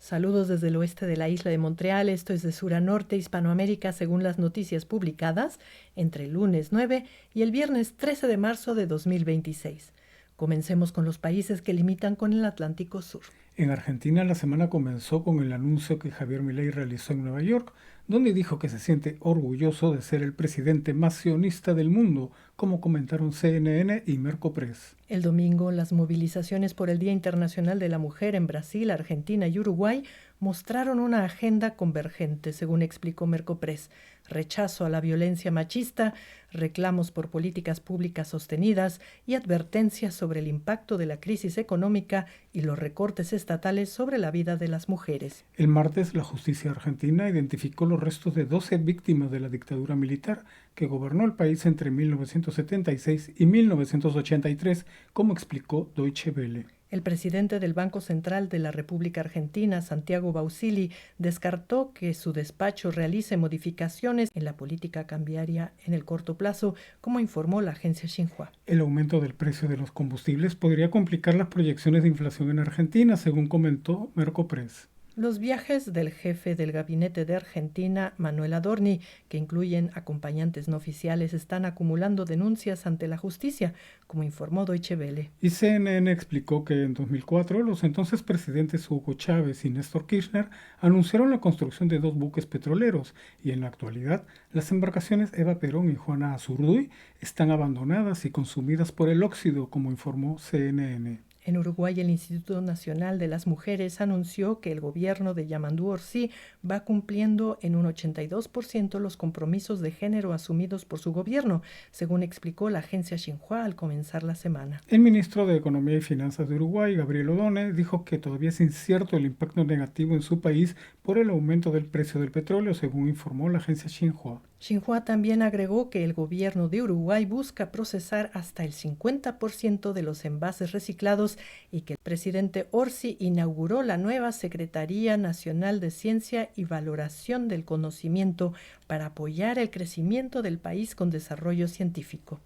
Saludos desde el oeste de la isla de Montreal. Esto es de sur a norte, Hispanoamérica, según las noticias publicadas entre el lunes 9 y el viernes 13 de marzo de 2026. Comencemos con los países que limitan con el Atlántico Sur. En Argentina, la semana comenzó con el anuncio que Javier Milei realizó en Nueva York, donde dijo que se siente orgulloso de ser el presidente más sionista del mundo, como comentaron CNN y Mercopress. El domingo, las movilizaciones por el Día Internacional de la Mujer en Brasil, Argentina y Uruguay mostraron una agenda convergente, según explicó Mercopress: rechazo a la violencia machista, reclamos por políticas públicas sostenidas y advertencias sobre el impacto de la crisis económica y los recortes estatales sobre la vida de las mujeres. El martes, la justicia argentina identificó los restos de 12 víctimas de la dictadura militar que gobernó el país entre 1976 y 1983, como explicó Deutsche Welle. El presidente del Banco Central de la República Argentina, Santiago Bausili, descartó que su despacho realice modificaciones en la política cambiaria en el corto plazo, como informó la agencia Xinhua. El aumento del precio de los combustibles podría complicar las proyecciones de inflación en Argentina, según comentó Mercopress. Los viajes del jefe del gabinete de Argentina, Manuel Adorni, que incluyen acompañantes no oficiales, están acumulando denuncias ante la justicia, como informó Deutsche Welle. Y CNN explicó que en 2004 los entonces presidentes Hugo Chávez y Néstor Kirchner anunciaron la construcción de 2 buques petroleros, y en la actualidad las embarcaciones Eva Perón y Juana Azurduy están abandonadas y consumidas por el óxido, como informó CNN. En Uruguay, el Instituto Nacional de las Mujeres anunció que el gobierno de Yamandú Orsi va cumpliendo en un 82% los compromisos de género asumidos por su gobierno, según explicó la agencia Xinhua al comenzar la semana. El ministro de Economía y Finanzas de Uruguay, Gabriel Odone, dijo que todavía es incierto el impacto negativo en su país por el aumento del precio del petróleo, según informó la agencia Xinhua. Xinhua también agregó que el gobierno de Uruguay busca procesar hasta el 50% de los envases reciclados y que el presidente Orsi inauguró la nueva Secretaría Nacional de Ciencia y Valoración del Conocimiento para apoyar el crecimiento del país con desarrollo científico.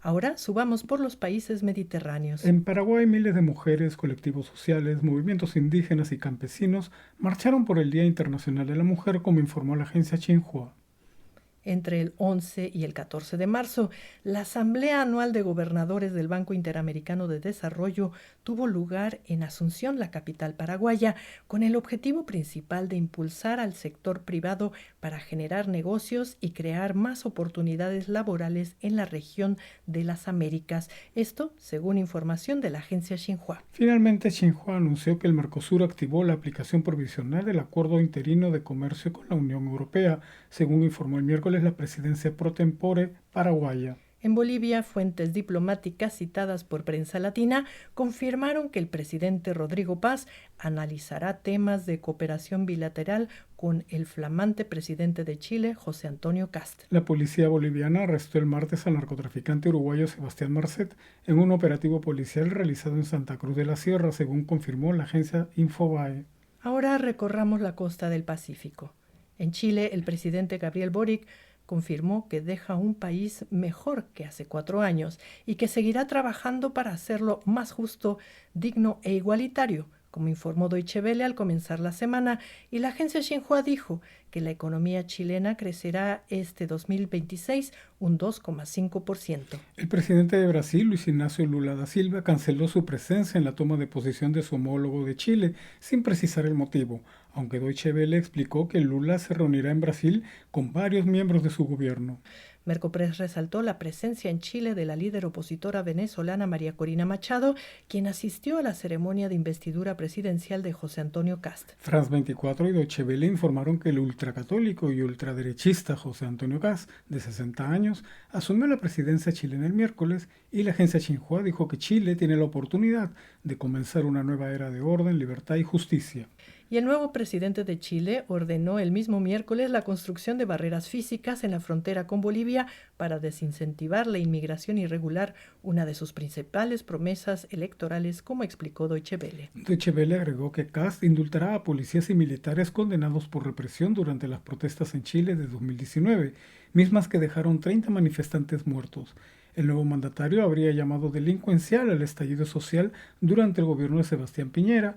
Ahora subamos por los países mediterráneos. En Paraguay, miles de mujeres, colectivos sociales, movimientos indígenas y campesinos marcharon por el Día Internacional de la Mujer, como informó la agencia Xinhua. Entre el 11 y el 14 de marzo, la Asamblea Anual de Gobernadores del Banco Interamericano de Desarrollo tuvo lugar en Asunción, la capital paraguaya, con el objetivo principal de impulsar al sector privado para generar negocios y crear más oportunidades laborales en la región de las Américas. Esto, según información de la agencia Xinhua. Finalmente, Xinhua anunció que el Mercosur activó la aplicación provisional del Acuerdo Interino de Comercio con la Unión Europea, según informó el miércoles la presidencia pro tempore paraguaya. En Bolivia, fuentes diplomáticas citadas por Prensa Latina confirmaron que el presidente Rodrigo Paz analizará temas de cooperación bilateral con el flamante presidente de Chile, José Antonio Kast. La policía boliviana arrestó el martes al narcotraficante uruguayo Sebastián Marcet en un operativo policial realizado en Santa Cruz de la Sierra, según confirmó la agencia Infobae. Ahora recorramos la costa del Pacífico. En Chile, el presidente Gabriel Boric confirmó que deja un país mejor que hace 4 años y que seguirá trabajando para hacerlo más justo, digno e igualitario, como informó Deutsche Welle al comenzar la semana, y la agencia Xinhua dijo que la economía chilena crecerá este 2026 un 2,5%. El presidente de Brasil, Luis Ignacio Lula da Silva, canceló su presencia en la toma de posición de su homólogo de Chile, sin precisar el motivo, aunque Deutsche Welle explicó que Lula se reunirá en Brasil con varios miembros de su gobierno. Mercopress resaltó la presencia en Chile de la líder opositora venezolana María Corina Machado, quien asistió a la ceremonia de investidura presidencial de José Antonio Kast. France 24 y Deutsche Welle informaron que el ultracatólico y ultraderechista José Antonio Kast, de 60 años, asumió la presidencia chilena el miércoles, y la agencia Xinhua dijo que Chile tiene la oportunidad de comenzar una nueva era de orden, libertad y justicia. Y el nuevo presidente de Chile ordenó el mismo miércoles la construcción de barreras físicas en la frontera con Bolivia para desincentivar la inmigración irregular, una de sus principales promesas electorales, como explicó Deutsche Welle. Deutsche Welle agregó que Kast indultará a policías y militares condenados por represión durante las protestas en Chile de 2019, mismas que dejaron 30 manifestantes muertos. El nuevo mandatario habría llamado delincuencial al estallido social durante el gobierno de Sebastián Piñera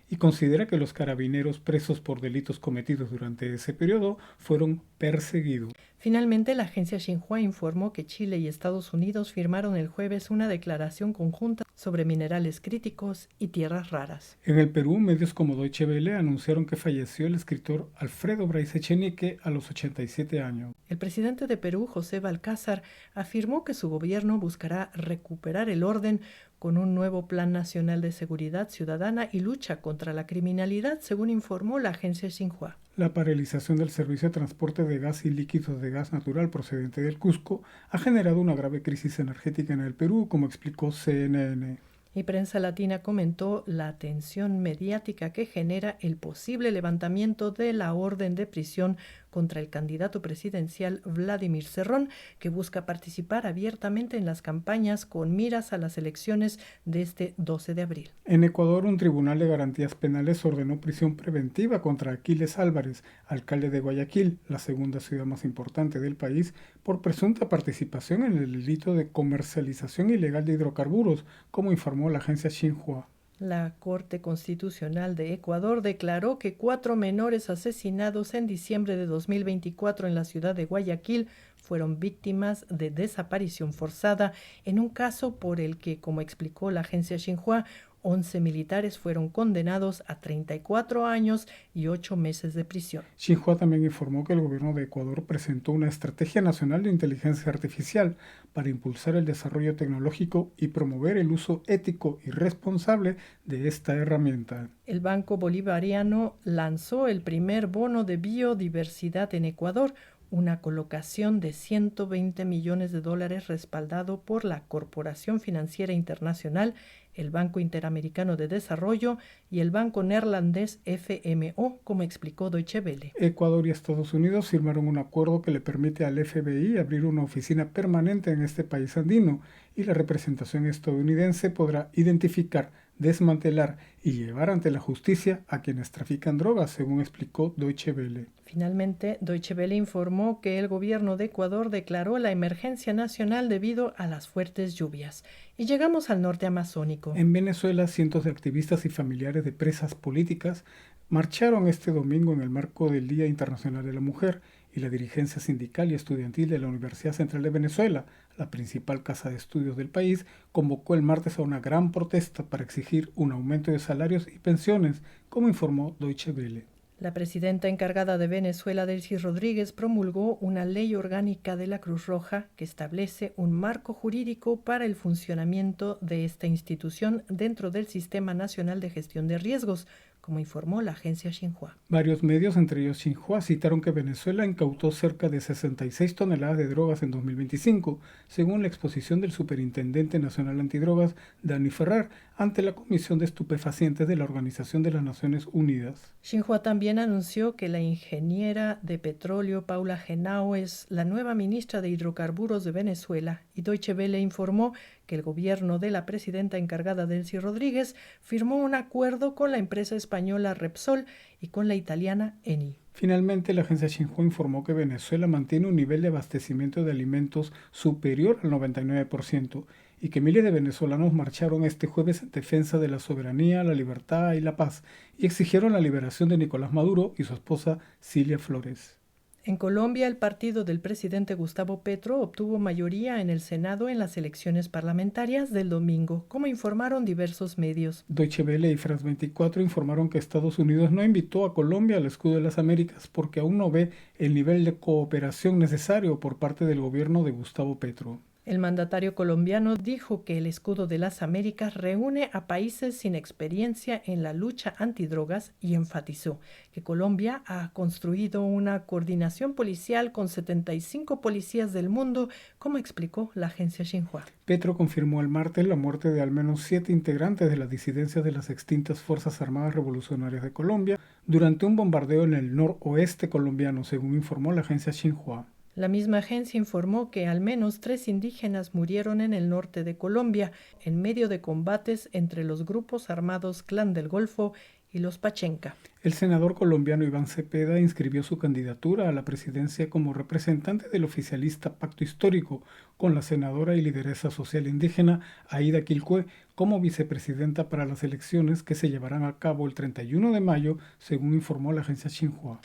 y considera que los carabineros presos por delitos cometidos durante ese periodo fueron perseguidos. Finalmente, la agencia Xinhua informó que Chile y Estados Unidos firmaron el jueves una declaración conjunta sobre minerales críticos y tierras raras. En el Perú, medios como Deutsche Welle anunciaron que falleció el escritor Alfredo Bryce Echenique a los 87 años. El presidente de Perú, José Balcázar, afirmó que su gobierno buscará recuperar el orden con un nuevo Plan Nacional de Seguridad Ciudadana y lucha contra la criminalidad, según informó la agencia Xinhua. La paralización del servicio de transporte de gas y líquidos de gas natural procedente del Cusco ha generado una grave crisis energética en el Perú, como explicó CNN. Y Prensa Latina comentó la atención mediática que genera el posible levantamiento de la orden de prisión contra el candidato presidencial Vladimir Cerrón, que busca participar abiertamente en las campañas con miras a las elecciones de este 12 de abril. En Ecuador, un tribunal de garantías penales ordenó prisión preventiva contra Aquiles Álvarez, alcalde de Guayaquil, la segunda ciudad más importante del país, por presunta participación en el delito de comercialización ilegal de hidrocarburos, como informó la agencia Xinhua. La Corte Constitucional de Ecuador declaró que 4 menores asesinados en diciembre de 2024 en la ciudad de Guayaquil fueron víctimas de desaparición forzada en un caso por el que, como explicó la agencia Xinhua, 11 militares fueron condenados a 34 años y 8 meses de prisión. Xinhua también informó que el gobierno de Ecuador presentó una estrategia nacional de inteligencia artificial para impulsar el desarrollo tecnológico y promover el uso ético y responsable de esta herramienta. El Banco Bolivariano lanzó el primer bono de biodiversidad en Ecuador, una colocación de $120 millones respaldado por la Corporación Financiera Internacional, el Banco Interamericano de Desarrollo y el banco neerlandés FMO, como explicó Deutsche Welle. Ecuador y Estados Unidos firmaron un acuerdo que le permite al FBI abrir una oficina permanente en este país andino y la representación estadounidense podrá identificar, desmantelar y llevar ante la justicia a quienes trafican drogas, según explicó Deutsche Welle. Finalmente, Deutsche Welle informó que el gobierno de Ecuador declaró la emergencia nacional debido a las fuertes lluvias. Y llegamos al norte amazónico. En Venezuela, cientos de activistas y familiares de presas políticas marcharon este domingo en el marco del Día Internacional de la Mujer, y la dirigencia sindical y estudiantil de la Universidad Central de Venezuela, la principal casa de estudios del país, convocó el martes a una gran protesta para exigir un aumento de salarios y pensiones, como informó Deutsche Welle. La presidenta encargada de Venezuela, Delcy Rodríguez, promulgó una ley orgánica de la Cruz Roja que establece un marco jurídico para el funcionamiento de esta institución dentro del Sistema Nacional de Gestión de Riesgos, como informó la agencia Xinhua. Varios medios, entre ellos Xinhua, citaron que Venezuela incautó cerca de 66 toneladas de drogas en 2025, según la exposición del Superintendente Nacional Antidrogas, Dani Ferrer, ante la Comisión de Estupefacientes de la Organización de las Naciones Unidas. Xinhua también anunció que la ingeniera de petróleo Paula Henao es la nueva ministra de Hidrocarburos de Venezuela, y Deutsche Welle informó que el gobierno de la presidenta encargada Delcy Rodríguez firmó un acuerdo con la empresa española Repsol y con la italiana Eni. Finalmente, la agencia Xinhua informó que Venezuela mantiene un nivel de abastecimiento de alimentos superior al 99% y que miles de venezolanos marcharon este jueves en defensa de la soberanía, la libertad y la paz y exigieron la liberación de Nicolás Maduro y su esposa Cilia Flores. En Colombia, el partido del presidente Gustavo Petro obtuvo mayoría en el Senado en las elecciones parlamentarias del domingo, como informaron diversos medios. Deutsche Welle y France 24 informaron que Estados Unidos no invitó a Colombia al Escudo de las Américas porque aún no ve el nivel de cooperación necesario por parte del gobierno de Gustavo Petro. El mandatario colombiano dijo que el Escudo de las Américas reúne a países sin experiencia en la lucha antidrogas y enfatizó que Colombia ha construido una coordinación policial con 75 policías del mundo, como explicó la agencia Xinhua. Petro confirmó el martes la muerte de al menos 7 integrantes de las disidencias de las extintas Fuerzas Armadas Revolucionarias de Colombia durante un bombardeo en el noroeste colombiano, según informó la agencia Xinhua. La misma agencia informó que al menos 3 indígenas murieron en el norte de Colombia en medio de combates entre los grupos armados Clan del Golfo y los Pachenca. El senador colombiano Iván Cepeda inscribió su candidatura a la presidencia como representante del oficialista Pacto Histórico con la senadora y lideresa social indígena Aida Quilcue como vicepresidenta para las elecciones que se llevarán a cabo el 31 de mayo, según informó la agencia Xinhua.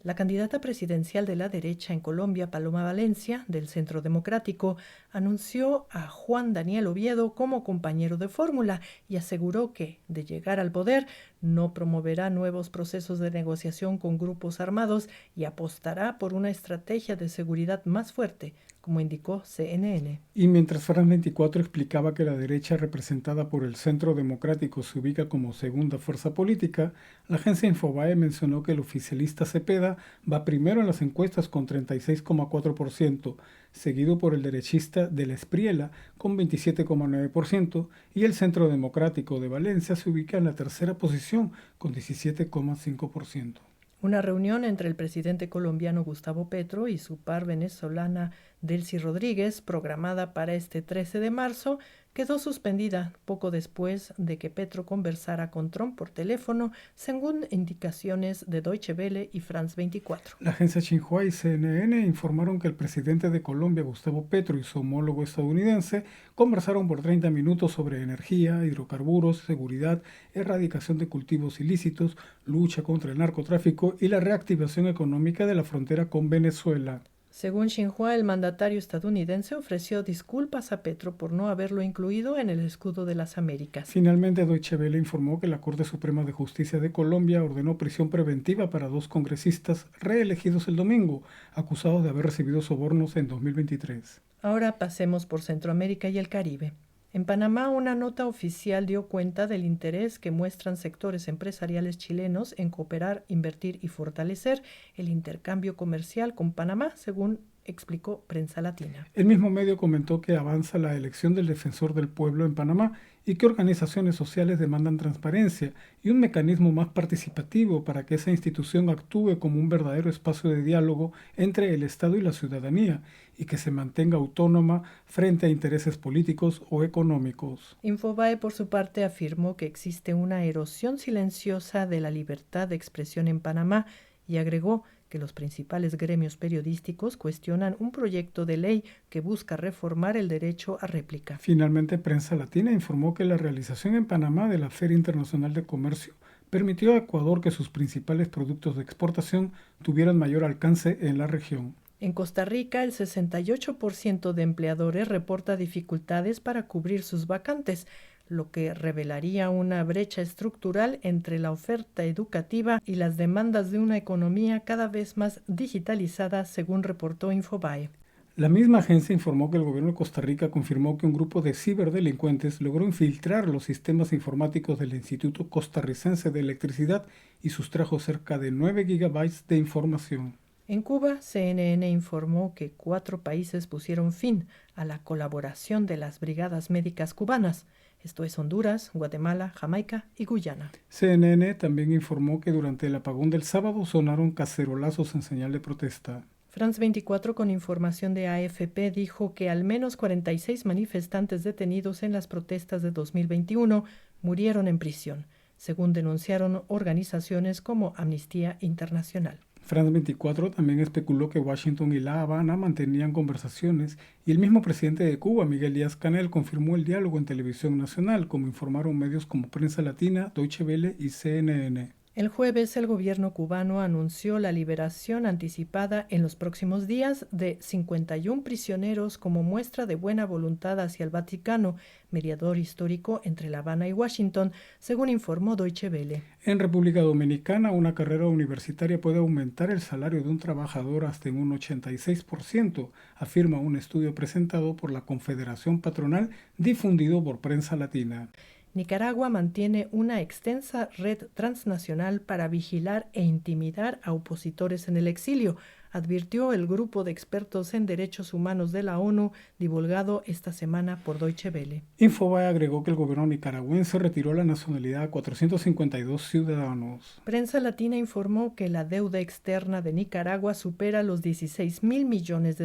La candidata presidencial de la derecha en Colombia, Paloma Valencia, del Centro Democrático, anunció a Juan Daniel Oviedo como compañero de fórmula y aseguró que, de llegar al poder, no promoverá nuevos procesos de negociación con grupos armados y apostará por una estrategia de seguridad más fuerte, como indicó CNN. Y mientras France 24 explicaba que la derecha representada por el Centro Democrático se ubica como segunda fuerza política, la agencia Infobae mencionó que el oficialista Cepeda va primero en las encuestas con 36,4%, seguido por el derechista del Espriella con 27,9% y el Centro Democrático de Valencia se ubica en la tercera posición con 17,5%. Una reunión entre el presidente colombiano Gustavo Petro y su par venezolana Delcy Rodríguez, programada para este 13 de marzo, quedó suspendida poco después de que Petro conversara con Trump por teléfono, según indicaciones de Deutsche Welle y France 24. La agencia Xinhua y CNN informaron que el presidente de Colombia, Gustavo Petro, y su homólogo estadounidense conversaron por 30 minutos sobre energía, hidrocarburos, seguridad, erradicación de cultivos ilícitos, lucha contra el narcotráfico y la reactivación económica de la frontera con Venezuela. Según Xinhua, el mandatario estadounidense ofreció disculpas a Petro por no haberlo incluido en el escudo de las Américas. Finalmente, Deutsche Welle informó que la Corte Suprema de Justicia de Colombia ordenó prisión preventiva para 2 congresistas reelegidos el domingo, acusados de haber recibido sobornos en 2023. Ahora pasemos por Centroamérica y el Caribe. En Panamá, una nota oficial dio cuenta del interés que muestran sectores empresariales chilenos en cooperar, invertir y fortalecer el intercambio comercial con Panamá, según explicó Prensa Latina. El mismo medio comentó que avanza la elección del defensor del pueblo en Panamá y que organizaciones sociales demandan transparencia y un mecanismo más participativo para que esa institución actúe como un verdadero espacio de diálogo entre el Estado y la ciudadanía y que se mantenga autónoma frente a intereses políticos o económicos. Infobae, por su parte, afirmó que existe una erosión silenciosa de la libertad de expresión en Panamá y agregó que los principales gremios periodísticos cuestionan un proyecto de ley que busca reformar el derecho a réplica. Finalmente, Prensa Latina informó que la realización en Panamá de la Feria Internacional de Comercio permitió a Ecuador que sus principales productos de exportación tuvieran mayor alcance en la región. En Costa Rica, el 68% de empleadores reporta dificultades para cubrir sus vacantes, lo que revelaría una brecha estructural entre la oferta educativa y las demandas de una economía cada vez más digitalizada, según reportó Infobae. La misma agencia informó que el gobierno de Costa Rica confirmó que un grupo de ciberdelincuentes logró infiltrar los sistemas informáticos del Instituto Costarricense de Electricidad y sustrajo cerca de 9 gigabytes de información. En Cuba, CNN informó que 4 países pusieron fin a la colaboración de las brigadas médicas cubanas. Esto es Honduras, Guatemala, Jamaica y Guyana. CNN también informó que durante el apagón del sábado sonaron cacerolazos en señal de protesta. France 24, con información de AFP, dijo que al menos 46 manifestantes detenidos en las protestas de 2021 murieron en prisión, según denunciaron organizaciones como Amnistía Internacional. France 24 también especuló que Washington y La Habana mantenían conversaciones y el mismo presidente de Cuba, Miguel Díaz-Canel, confirmó el diálogo en televisión nacional, como informaron medios como Prensa Latina, Deutsche Welle y CNN. El jueves, el gobierno cubano anunció la liberación anticipada en los próximos días de 51 prisioneros como muestra de buena voluntad hacia el Vaticano, mediador histórico entre La Habana y Washington, según informó Deutsche Welle. En República Dominicana, una carrera universitaria puede aumentar el salario de un trabajador hasta en un 86%, afirma un estudio presentado por la Confederación Patronal difundido por Prensa Latina. Nicaragua mantiene una extensa red transnacional para vigilar e intimidar a opositores en el exilio, advirtió el grupo de expertos en derechos humanos de la ONU, divulgado esta semana por Deutsche Welle. Infobae agregó que el gobierno nicaragüense retiró la nacionalidad a 452 ciudadanos. Prensa Latina informó que la deuda externa de Nicaragua supera los $16,000 millones,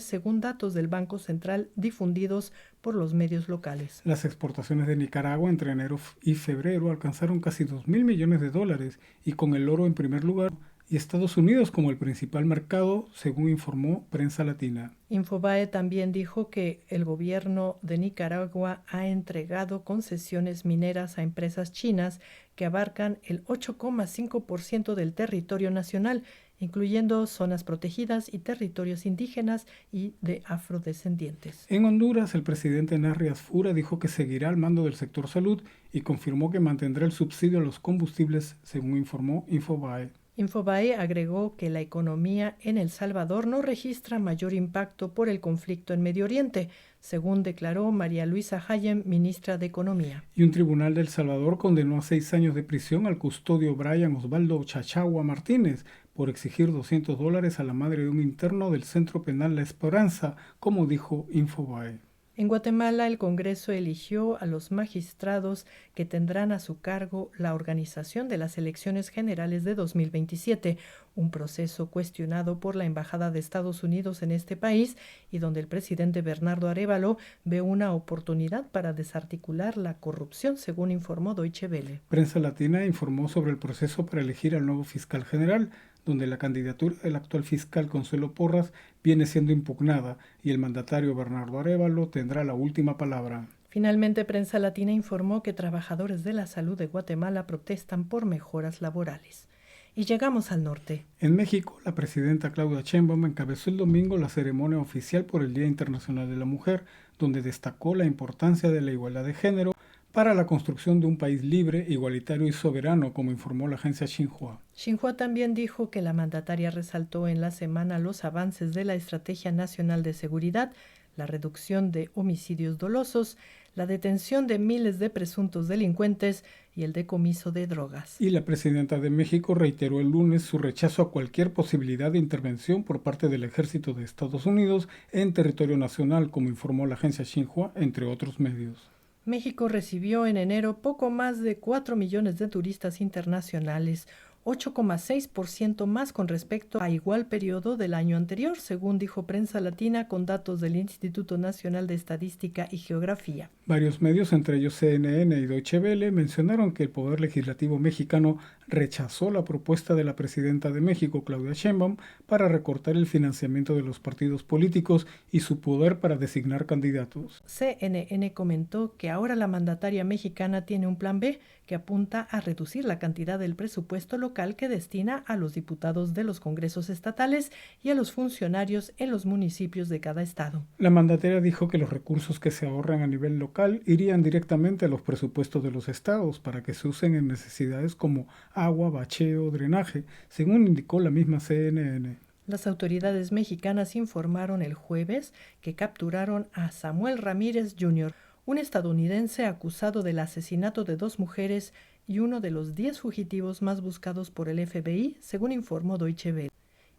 según datos del Banco Central difundidos por los medios locales. Las exportaciones de Nicaragua entre enero y febrero alcanzaron casi $2,000 millones y con el oro en primer lugar y Estados Unidos como el principal mercado, según informó Prensa Latina. Infobae también dijo que el gobierno de Nicaragua ha entregado concesiones mineras a empresas chinas que abarcan el 8,5% del territorio nacional, incluyendo zonas protegidas y territorios indígenas y de afrodescendientes. En Honduras, el presidente Narri Asfura dijo que seguirá al mando del sector salud y confirmó que mantendrá el subsidio a los combustibles, según informó Infobae. Infobae agregó que la economía en El Salvador no registra mayor impacto por el conflicto en Medio Oriente, según declaró María Luisa Hayem, ministra de Economía. Y un tribunal de El Salvador condenó a 6 años de prisión al custodio Brian Osvaldo Chachagua Martínez por exigir $200 a la madre de un interno del Centro Penal La Esperanza, como dijo Infobae. En Guatemala, el Congreso eligió a los magistrados que tendrán a su cargo la organización de las elecciones generales de 2027, un proceso cuestionado por la Embajada de Estados Unidos en este país y donde el presidente Bernardo Arévalo ve una oportunidad para desarticular la corrupción, según informó Deutsche Welle. Prensa Latina informó sobre el proceso para elegir al nuevo fiscal general, donde la candidatura del actual fiscal Consuelo Porras viene siendo impugnada y el mandatario Bernardo Arévalo tendrá la última palabra. Finalmente, Prensa Latina informó que trabajadores de la salud de Guatemala protestan por mejoras laborales. Y llegamos al norte. En México, la presidenta Claudia Sheinbaum encabezó el domingo la ceremonia oficial por el Día Internacional de la Mujer, donde destacó la importancia de la igualdad de género para la construcción de un país libre, igualitario y soberano, como informó la agencia Xinhua. Xinhua también dijo que la mandataria resaltó en la semana los avances de la Estrategia Nacional de Seguridad, la reducción de homicidios dolosos, la detención de miles de presuntos delincuentes y el decomiso de drogas. Y la presidenta de México reiteró el lunes su rechazo a cualquier posibilidad de intervención por parte del ejército de Estados Unidos en territorio nacional, como informó la agencia Xinhua, entre otros medios. México recibió en enero poco más de 4 millones de turistas internacionales, 8,6% más con respecto a igual periodo del año anterior, según dijo Prensa Latina con datos del Instituto Nacional de Estadística y Geografía. Varios medios, entre ellos CNN y Deutsche Welle, mencionaron que el Poder Legislativo mexicano rechazó la propuesta de la presidenta de México, Claudia Sheinbaum, para recortar el financiamiento de los partidos políticos y su poder para designar candidatos. CNN comentó que ahora la mandataria mexicana tiene un plan B que apunta a reducir la cantidad del presupuesto local que destina a los diputados de los congresos estatales y a los funcionarios en los municipios de cada estado. La mandataria dijo que los recursos que se ahorran a nivel local irían directamente a los presupuestos de los estados para que se usen en necesidades como agua, bacheo, drenaje, según indicó la misma CNN. Las autoridades mexicanas informaron el jueves que capturaron a Samuel Ramírez Jr., un estadounidense acusado del asesinato de 2 mujeres y uno de los 10 fugitivos más buscados por el FBI, según informó Deutsche Welle.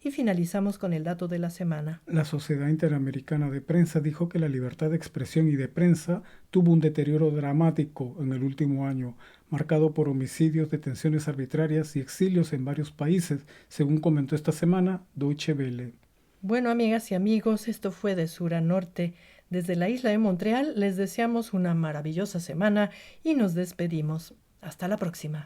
Y finalizamos con el dato de la semana. La Sociedad Interamericana de Prensa dijo que la libertad de expresión y de prensa tuvo un deterioro dramático en el último año, marcado por homicidios, detenciones arbitrarias y exilios en varios países, según comentó esta semana Deutsche Welle. Bueno, amigas y amigos, esto fue de sur a norte. Desde la isla de Montreal les deseamos una maravillosa semana y nos despedimos. Hasta la próxima.